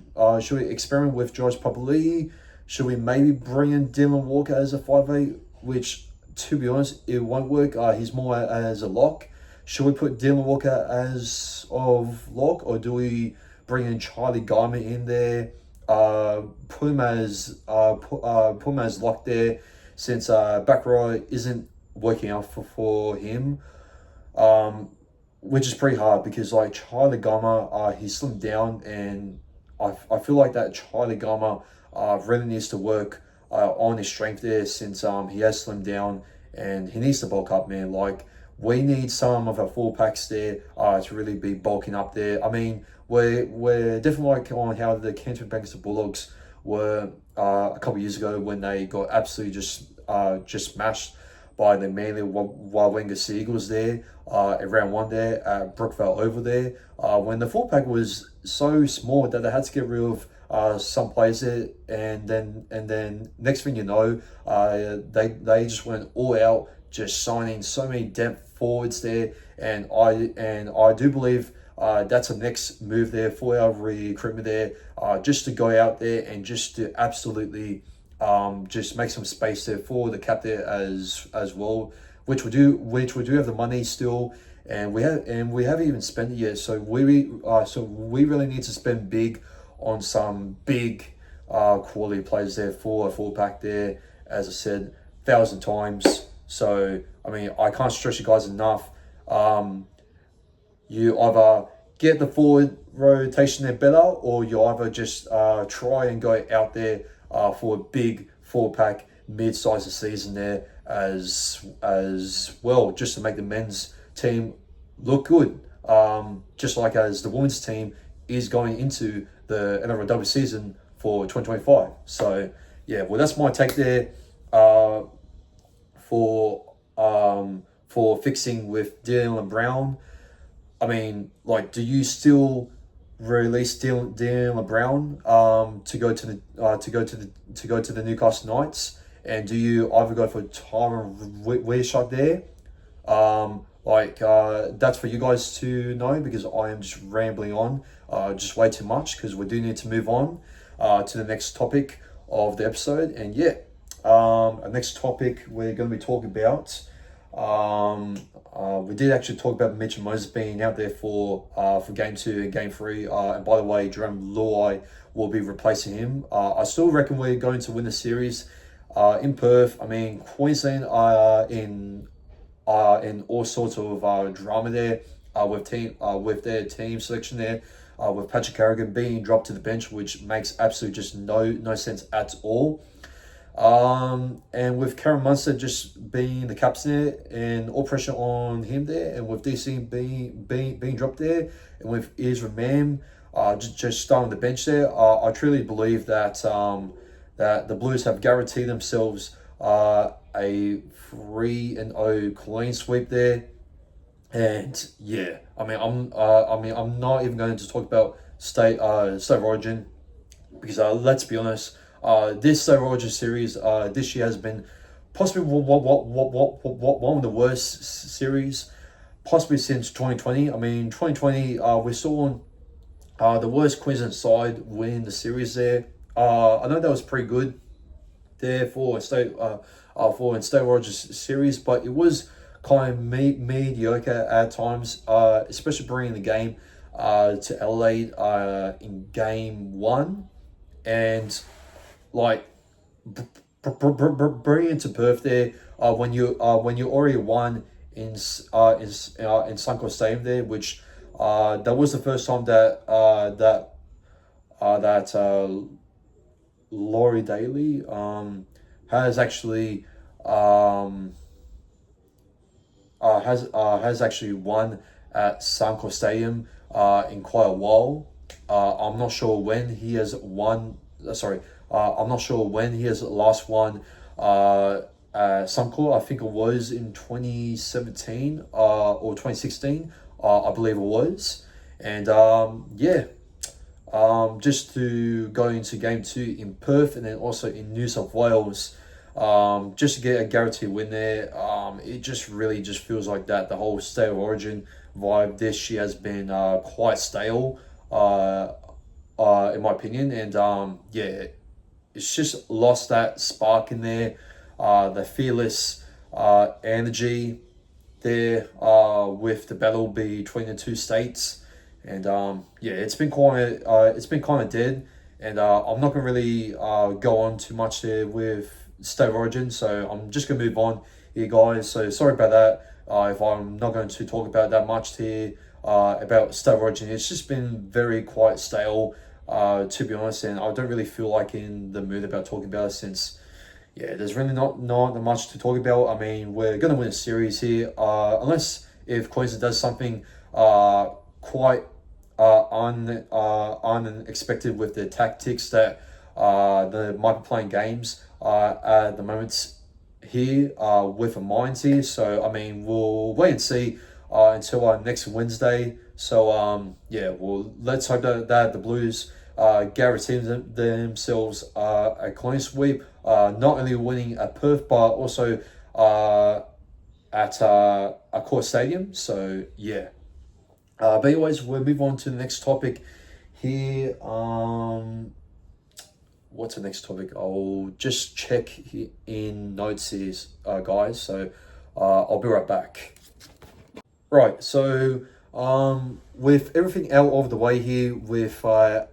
experiment with George Papali'i? Should we maybe bring in Dylan Walker as a 5'8", which, to be honest, it won't work. He's more as a lock. Should we put Dylan Walker as of lock, or do we bring in Charlie Guyman in there? Put him as lock there, since back row isn't working out for him, which is pretty hard, because like Charlie Gama, he's slimmed down, and I feel like that Charlie Gama really needs to work on his strength there, since he has slimmed down and he needs to bulk up, man. Like, we need some of our full packs there to really be bulking up there. I mean, we're definitely like on how the Canterbury Bankers Bulldogs were a couple of years ago, when they got absolutely just smashed by the Manly Warringah Seagulls there at round one there at Brookvale Oval there, when the full pack was so small that they had to get rid of some players there, and then next thing you know, they just went all out, just signing so many depth forwards there, and I do believe that's a next move there for our recruitment there, just to go out there and just to absolutely just make some space there for the cap there as well, which we do have the money still, and we haven't even spent it yet. So we really need to spend big on some big quality players there for a full pack there, as I said 1,000 times. So I mean, I can't stress you guys enough. You either get the forward rotation there better, or you either just try and go out there for a big four pack mid-size of season there as well, just to make the men's team look good, just like as the women's team is going into the NRLW season for 2025. So yeah, well, that's my take there for fixing with Dylan Brown. I mean, like, do you still released Dylan Brown to go to the Newcastle Knights, and do you either go for Tyron Weirshot there? That's for you guys to know, because I am just rambling on just way too much, because we do need to move on to the next topic of the episode. And yeah, our next topic we're going to be talking about, we did actually talk about Mitchell Moses being out there for game 2 and game 3, and by the way, Jerome Luai will be replacing him. I still reckon we're going to win the series in Perth. I mean, Queensland in all sorts of drama there with their team selection there, with Patrick Carrigan being dropped to the bench, which makes absolutely just no sense at all. And with Karen Munster just being the captain there, and all pressure on him there, and with DC being dropped there, and with Ezra Mam just starting the bench there, I truly believe that that the Blues have guaranteed themselves a 3-0 clean sweep there. And yeah, I'm not even going to talk about state of origin, because let's be honest, this state of origin series this year has been possibly one of the worst series possibly since 2020. I mean, 2020 we saw the worst Queensland side win the series there. I know that was pretty good there for state origin series, but it was kind of mediocre at times, especially bringing the game to Adelaide in game 1, and like bringing it to Perth there when you already won in Suncorp Stadium there, which that was the first time that Laurie Daly has actually has actually won at Suncorp Stadium in quite a while. I'm not sure when he has won. I'm not sure when he has last won Suncorp. I think it was in 2017 or 2016. I believe it was. And just to go into game 2 in Perth, and then also in New South Wales, just to get a guaranteed win there. It just really just feels like that the whole state of origin vibe this year has been quite stale, in my opinion. And it's just lost that spark in there, the fearless energy there with the battle between the two states. And it's been kind of dead. And I'm not gonna really go on too much there with state of origin, so I'm just gonna move on here, guys. So sorry about that. If I'm not going to talk about that much here about state of origin, it's just been very quite stale, to be honest, and I don't really feel like in the mood about talking about it, since there's really not much to talk about. I mean, we're gonna win a series here, unless if Queensland does something quite unexpected with the tactics that they might be playing games at the moment here with a Mines here. So I mean, we'll wait and see until next Wednesday. So well, let's hope that the Blues guarantee themselves a clean sweep, not only winning at Perth but also at a core stadium. So but anyways, we'll move on to the next topic here. What's the next topic? I'll just check in notes here, guys. So I'll be right back. Right, so with everything out of the way here, with our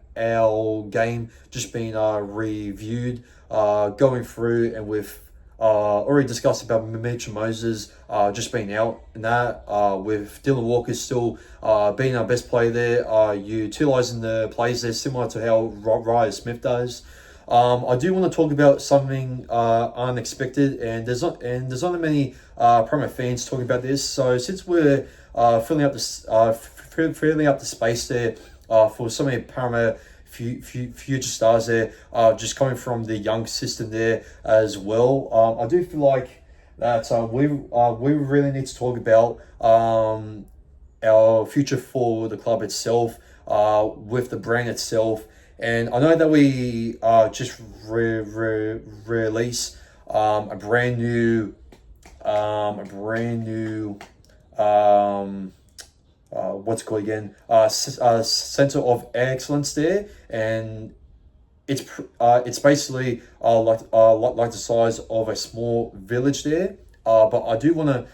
game just being reviewed, going through, and with already discussed about Mitchell Moses just being out, and that with Dylan Walker still being our best player there, utilising the plays there similar to how Ryan Smith does. I do want to talk about something unexpected, and there's not many Parramatta fans talking about this. So since we're filling up the space there for so many Parramatta future stars there, just coming from the young system there as well, I do feel like that we really need to talk about our future for the club itself. with the brand itself. And I know that we just release a brand new what's it called again? Center of excellence there, and it's basically like the size of a small village there. But I do want to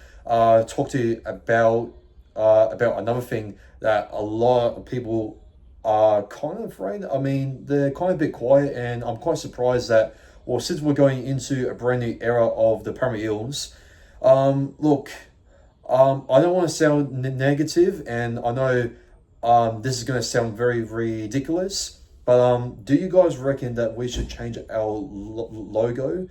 talk to you about another thing that a lot of people are kind of afraid. I mean, they're kind of a bit quiet, and I'm quite surprised that, well, since we're going into a brand new era of the Premier Eels, look, I don't want to sound negative, and I know this is going to sound very ridiculous, but do you guys reckon that we should change our logo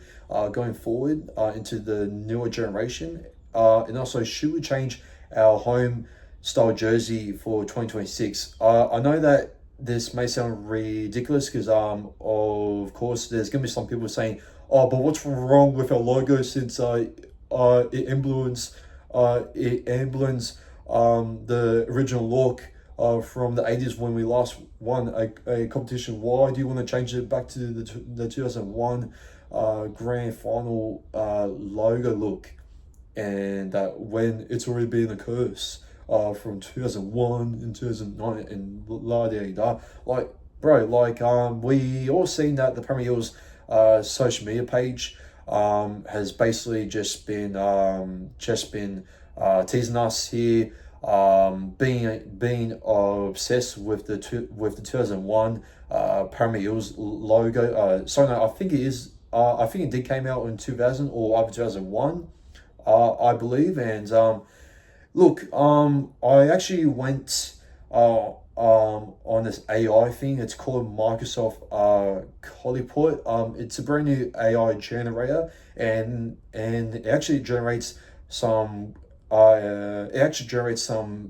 going forward into the newer generation? And also, should we change our home style jersey for 2026? I know that this may sound ridiculous because of course there's going to be some people saying, oh, but what's wrong with our logo since it emblems the original look from the 80s when we last won a competition. Why do you want to change it back to the 2001 grand final logo look? And when it's already been a curse from 2001 and 2009 and la da da. Like, bro, we all seen that the Premier Eels social media page has basically just been teasing us here, being obsessed with the 2001 Premier Eels logo. Sorry, no, I think it is. I think it did came out in 2000 or either 2001, I believe. And look, I actually went on this AI thing. It's called Microsoft Coliport. It's a brand new AI generator, and it actually generates some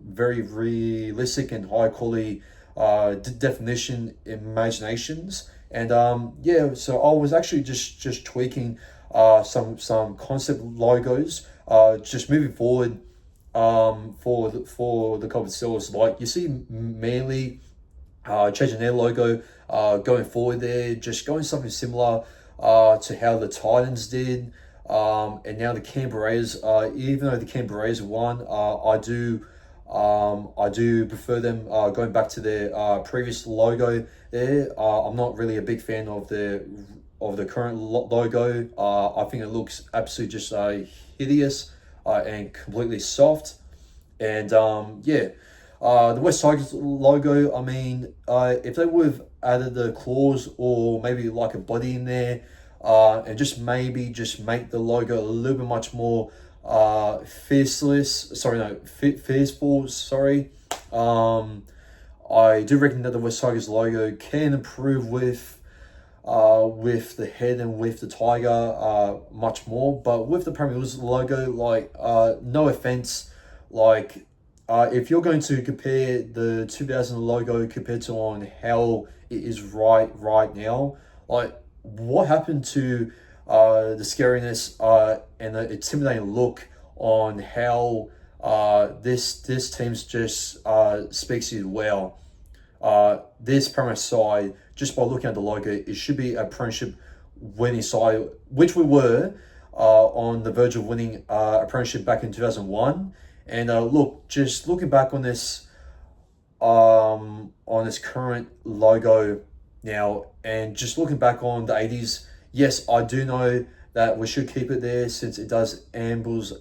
very realistic and high quality definition imaginations. And yeah, so I was actually just tweaking some concept logos just moving forward for the club itself. Like, you see Manly changing their logo going forward there, just going something similar to how the Titans did, and now the Canberra Raiders. Even though the Canberra Raiders won, I do prefer them going back to their previous logo there. I'm not really a big fan of the current logo. I think it looks absolutely just hideous and completely soft. And yeah, the West Tigers logo, I mean, if they would have added the claws or maybe like a body in there, and just make the logo a little bit much more fearful. I do reckon that the West Tigers logo can improve with the head and with the tiger much more. But with the Premier League logo, like, no offense, like, if you're going to compare the 2000 logo compared to on how it is right now, like, what happened to the scariness and the intimidating look on how this team's just speaks to you well. This Premier side, just by looking at the logo, it should be a premiership winning side, which we were on the verge of winning a premiership back in 2001. And look, just looking back on this current logo now, and just looking back on the 80s, yes, I do know that we should keep it there since it does ambles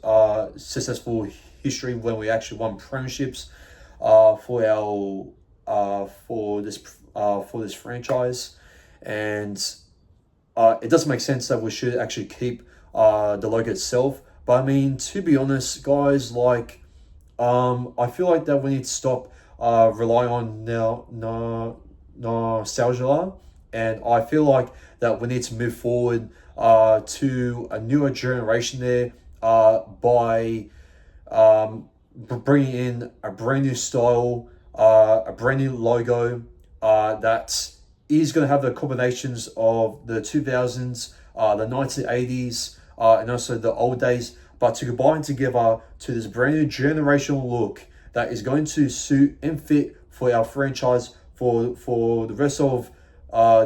successful history when we actually won premierships for this franchise. And it doesn't make sense that we should actually keep the logo itself. But I mean, to be honest, guys, like, I feel like that we need to stop relying on nostalgia, and I feel like that we need to move forward to a newer generation there by bringing in a brand new style, a brand new logo that is going to have the combinations of the 2000s, the 1980s, and also the old days, but to combine together to this brand new generational look that is going to suit and fit for our franchise for the rest of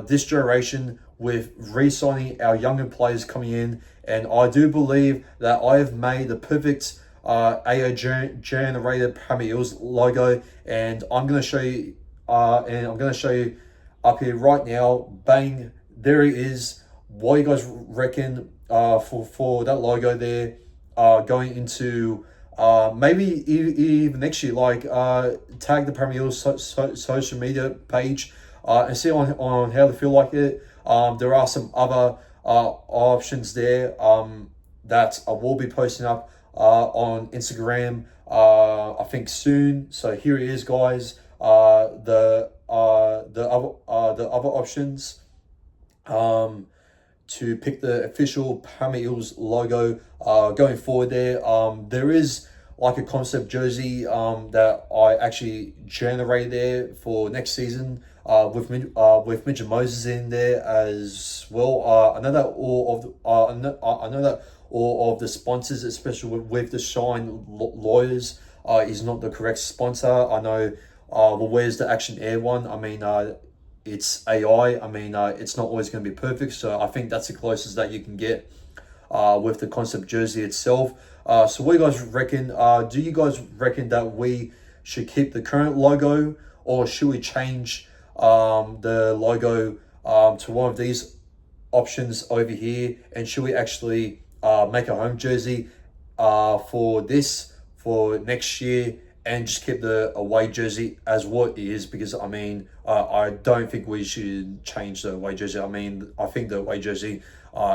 this generation, with re-signing our younger players coming in. And I do believe that I have made the perfect AO generated Premier Eels logo, and I'm going to show you up here right now. Bang, there it is. What do you guys reckon for that logo there, going into maybe even next year? Like, tag the Premier Eels social media page and see on how they feel like it. There are some other options there that I will be posting up on Instagram, I think soon. So here it is, guys. The other options to pick the official Premier Eels logo going forward there. There is like a concept jersey that I actually generated there for next season with Mitch and Moses in there as well. I know that all of the sponsors, especially with the Shine Lawyers, is not the correct sponsor. I know. Well, where's the Action Air one? I mean, it's AI. I mean, it's not always going to be perfect. So I think that's the closest that you can get with the concept jersey itself. So what do you guys reckon? Do you guys reckon that we should keep the current logo, or should we change the logo to one of these options over here? And should we actually make a home jersey for next year, and just keep the away jersey as what it is? Because I mean, I don't think we should change the away jersey. I mean, I think the away jersey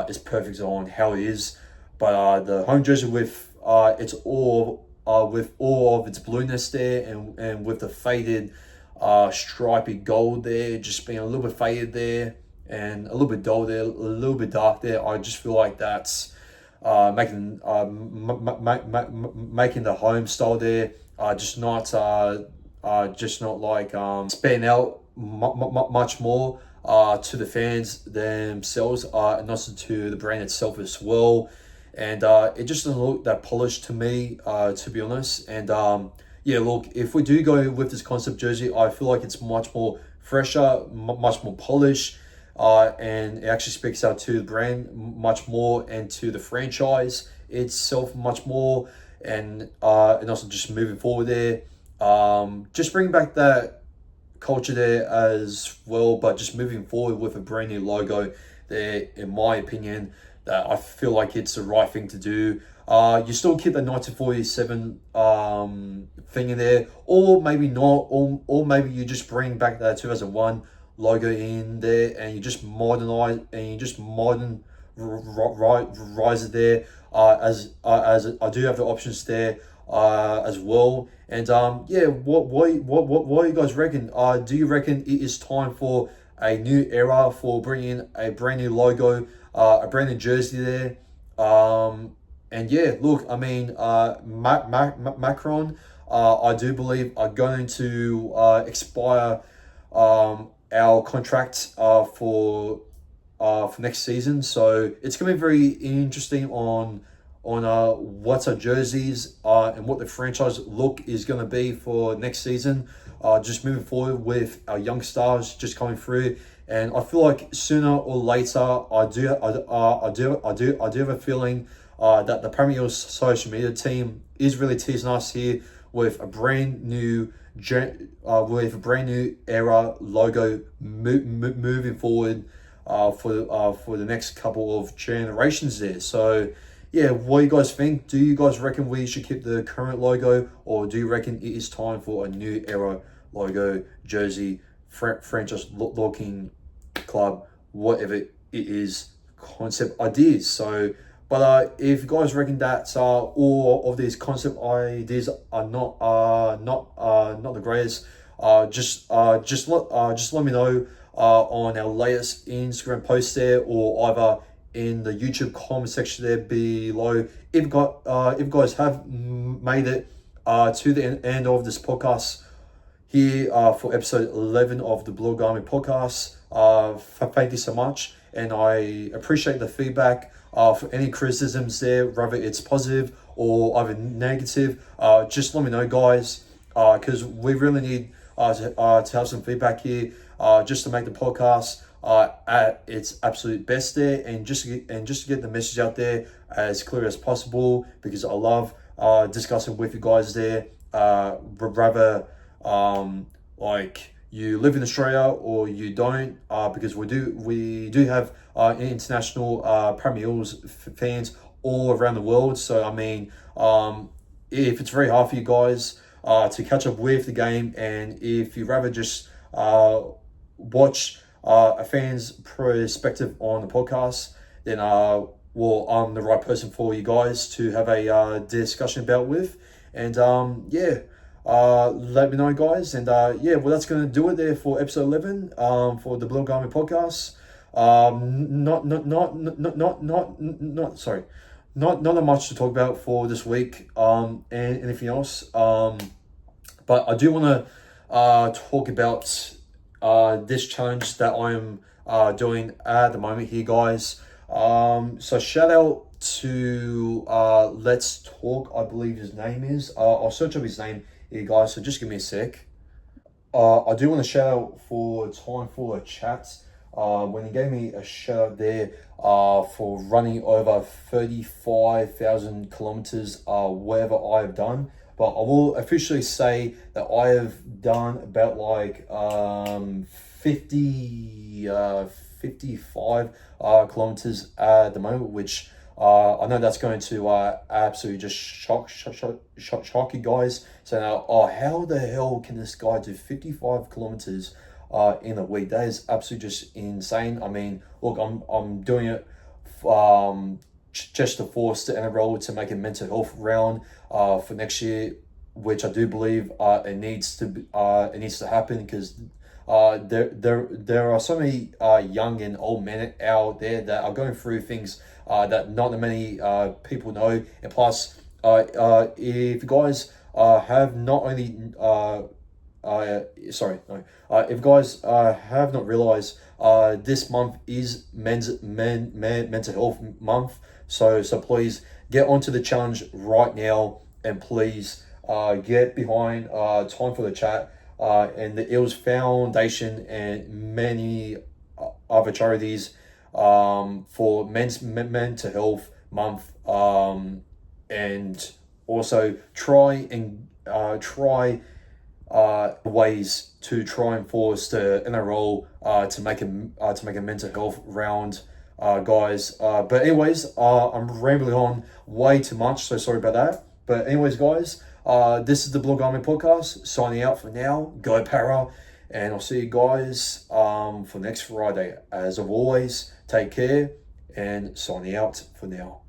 is perfect on how it is, but the home jersey with with all of its blueness there, and with the faded stripy gold there, just being a little bit faded there, and a little bit dull there, a little bit dark there. I just feel like that's making the home style there just not like span out much more to the fans themselves, and also to the brand itself as well. And it just doesn't look that polished to me, to be honest. And yeah, look, if we do go with this concept jersey, I feel like it's much more fresher, much more polished, and it actually speaks out to the brand much more, and to the franchise itself much more. And also just moving forward there, just bring back that culture there as well, but just moving forward with a brand new logo there, in my opinion, that I feel like it's the right thing to do. You still keep the 1947 thing in there, or maybe not, or maybe you just bring back that 2001 logo in there, and you just modernize, and you just rise it there, as I do have the options there as well. And yeah, what do you guys reckon? Do you reckon it is time for a new era, for bringing a brand new logo, a brand new jersey there? And yeah, look, I mean, Macron, I do believe are going to expire our contract for next season. So it's going to be very interesting on what our jerseys and what the franchise look is going to be for next season. Just moving forward with our young stars just coming through. And I feel like sooner or later, I do have a feeling that the Premier Eels social media team is really teasing us here with a brand new era logo moving forward for the next couple of generations there. So yeah, what do you guys think? Do you guys reckon we should keep the current logo, or do you reckon it is time for a new era logo, jersey, franchise looking club, whatever it is, concept ideas? So, but if you guys reckon that all of these concept ideas are not the greatest, just let me know on our latest Instagram post there, or either in the YouTube comment section there below. If you guys have made it to the end of this podcast here for episode 11 of the Blue Army podcast, thank you so much, and I appreciate the feedback. For any criticisms there, whether it's positive or either negative, just let me know, guys, because we really need to have some feedback here, just to make the podcast at its absolute best there, and just to get the message out there as clear as possible, because I love discussing with you guys there. Rather like you live in Australia or you don't, because we do have international Premier League fans all around the world. So I mean, if it's very hard for you guys to catch up with the game, and if you rather just watch a fan's perspective on the podcast, then well, I'm the right person for you guys to have a discussion about with. And let me know, guys. And well, that's going to do it there for episode 11 for the Blue Garmin podcast. Not that much to talk about for this week, and anything else. But I do want to talk about this challenge that I'm doing at the moment here, guys. So shout out to Let's Talk, I believe his name is. I'll search up his name here, guys, so just give me a sec. I do want to shout out for Time for a Chat, when he gave me a shout out there for running over 35,000 kilometers, whatever I have done. But I will officially say that I have done about like 55 kilometers at the moment, which I know that's going to absolutely just shock you guys. So now, how the hell can this guy do 55 kilometers in a week? That is absolutely just insane. I mean, look, I'm doing it just to force the NRL to make a mental health round for next year, which I do believe it needs to happen, because there are so many young and old men out there that are going through things that not many people know. And plus, if you guys have not only if you guys have not realized, this month is mental health month, so please get onto the challenge right now, and please get behind Time for the Chat and the Eels Foundation and many other charities for men's mental health month, and also try ways to try and force the NRL to make a mental health round, guys. But anyways, I'm rambling on way too much, so sorry about that. But anyways, guys, this is the Blue Garmin podcast, signing out for now. Go Para, and I'll see you guys for next Friday. As of always, take care, and signing out for now.